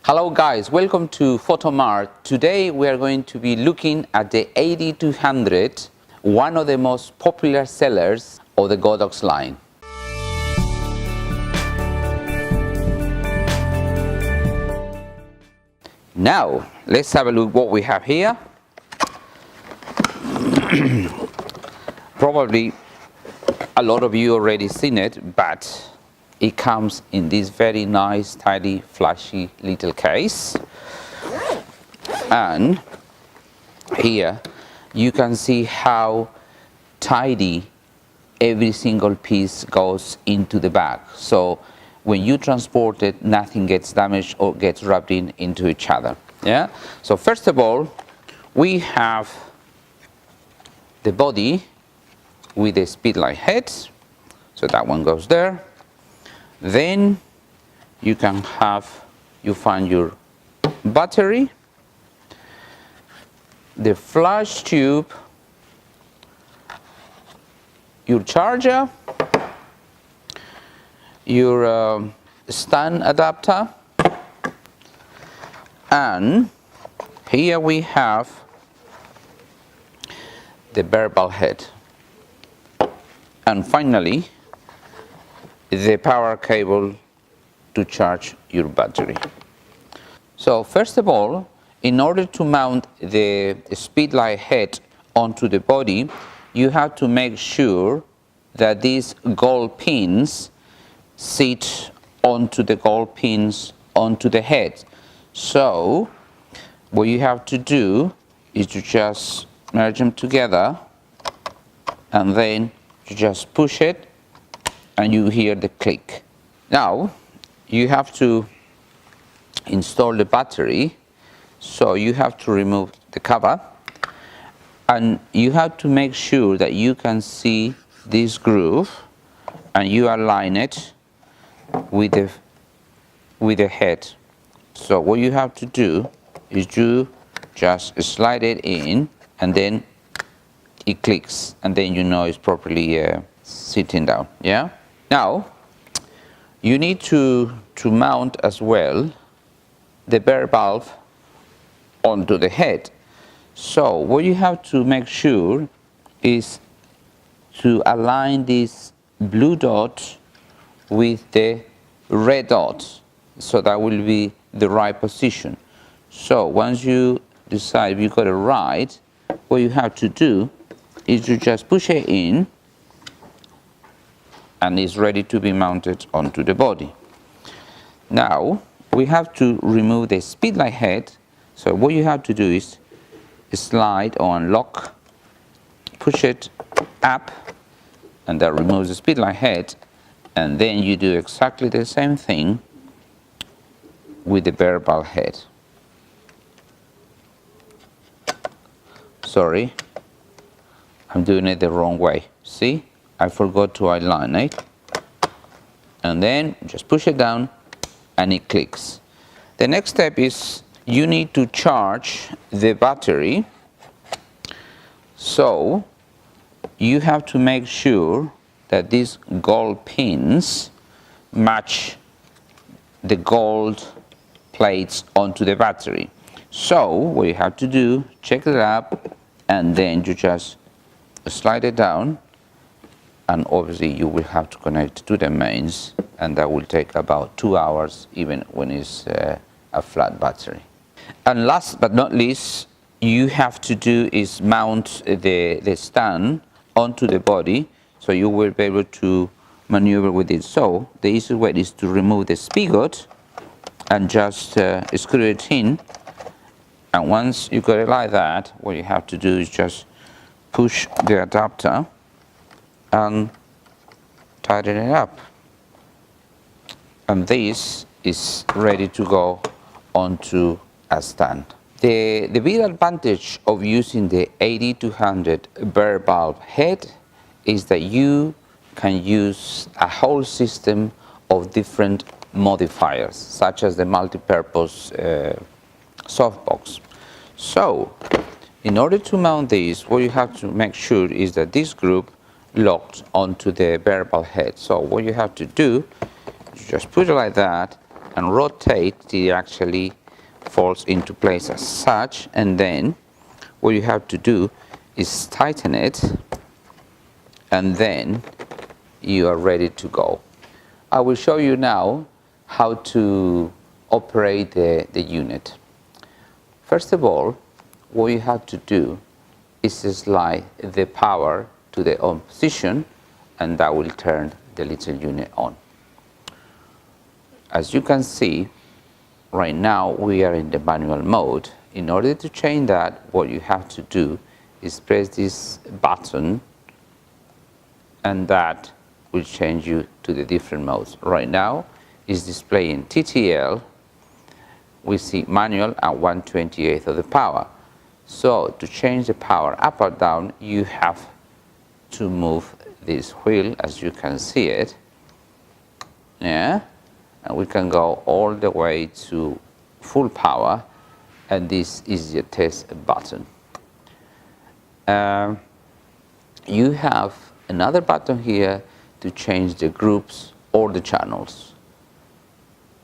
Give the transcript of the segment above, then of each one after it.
Hello guys, welcome to Photomart. Today we are going to be looking at the AD200, one of the most popular sellers of the Godox line. Now, let's have a look what we have here. Probably a lot of you already seen it, but it comes in this very nice, tidy, flashy little case. And here you can see how tidy every single piece goes into the bag. So when you transport it, nothing gets damaged or gets rubbed into each other. Yeah. So first of all, we have the body with the speedlight head. So that one goes there. Then you find your battery, the flash tube, your charger, your stand adapter, and here we have the barbell head, and finally the power cable to charge your battery. So first of all, in order to mount the speedlight head onto the body, you have to make sure that these gold pins sit onto the gold pins onto the head. So what you have to do is to just merge them together, and then you just push it and you hear the click. Now you have to install the battery, so you have to remove the cover, and you have to make sure that you can see this groove and you align it with the head. So what you have to do is you just slide it in, and then it clicks, and then you know it's properly sitting down. Yeah. Now you need to mount as well the bear valve onto the head. So what you have to make sure is to align this blue dot with the red dot, so that will be the right position. So once you decide you got it right, what you have to do is you just push it in, and it's ready to be mounted onto the body. Now we have to remove the speedlight head. So what you have to do is slide or unlock, push it up, and that removes the speedlight head. And then you do exactly the same thing with the barbell head. Sorry, I'm doing it the wrong way. See, I forgot to align it. And then just push it down and it clicks. The next step is you need to charge the battery. So you have to make sure that these gold pins match the gold plates onto the battery. So what you have to do, check it up, and then you just slide it down, and obviously you will have to connect to the mains, and that will take about 2 hours even when it's a flat battery. And last but not least, you have to do is mount the stand onto the body, so you will be able to maneuver with it. So the easiest way is to remove the spigot and just screw it in. And once you got it like that, what you have to do is just push the adapter and tighten it up. And this is ready to go onto a stand. The big advantage of using the AD200 bear valve head is that you can use a whole system of different modifiers, such as the multi-purpose softbox. So in order to mount this, what you have to make sure is that this group locked onto the bear valve head. So what you have to do, you just put it like that, and rotate, it actually falls into place as such, and then what you have to do is tighten it, and then you are ready to go. I will show you now how to operate the unit. First of all, what you have to do is to slide the power to the on position, and that will turn the little unit on. As you can see, right now we are in the manual mode. In order to change that, what you have to do is press this button, and that will change you to the different modes. Right now it's displaying TTL. We see manual at 1/28 of the power. So to change the power up or down, you have to move this wheel, as you can see it. Yeah, and we can go all the way to full power, and this is the test button. You have another button here to change the groups or the channels.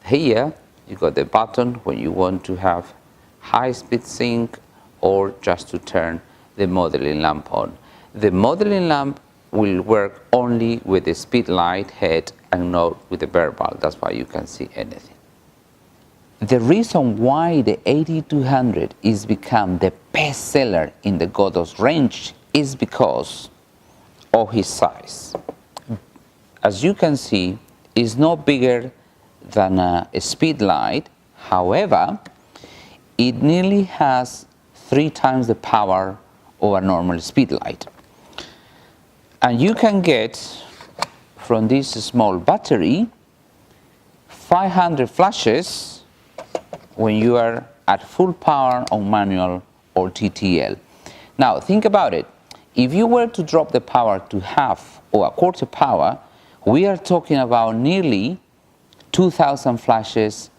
Here you got the button when you want to have high-speed sync or just to turn the modeling lamp on. The modeling lamp will work only with the speed light head and not with the verbal. That's why you can see anything. The reason why the AD200 is become the best seller in the Godox range is because of his size. As you can see, it's no bigger than a speed light. However, it nearly has 3 times the power of a normal speed light. And you can get from this small battery 500 flashes when you are at full power on manual or TTL. Now think about it. If you were to drop the power to half or a quarter power, we are talking about nearly 2,000 flashes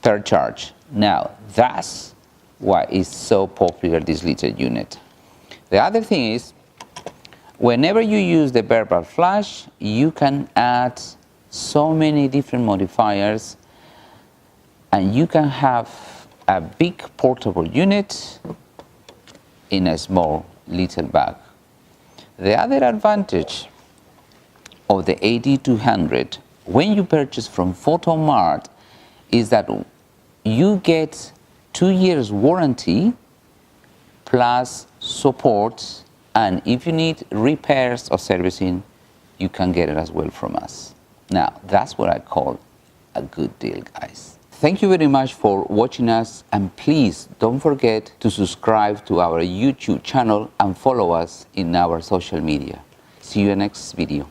per charge. Now that's why it's so popular, this little unit. The other thing is, whenever you use the verbal flash, you can add so many different modifiers, and you can have a big portable unit in a small little bag. The other advantage of the AD200 when you purchase from PhotoMart is that you get 2 years warranty plus support, and if you need repairs or servicing, you can get it as well from us. Now that's what I call a good deal, guys. Thank you very much for watching us, and please don't forget to subscribe to our YouTube channel and follow us in our social media. See you in the next video.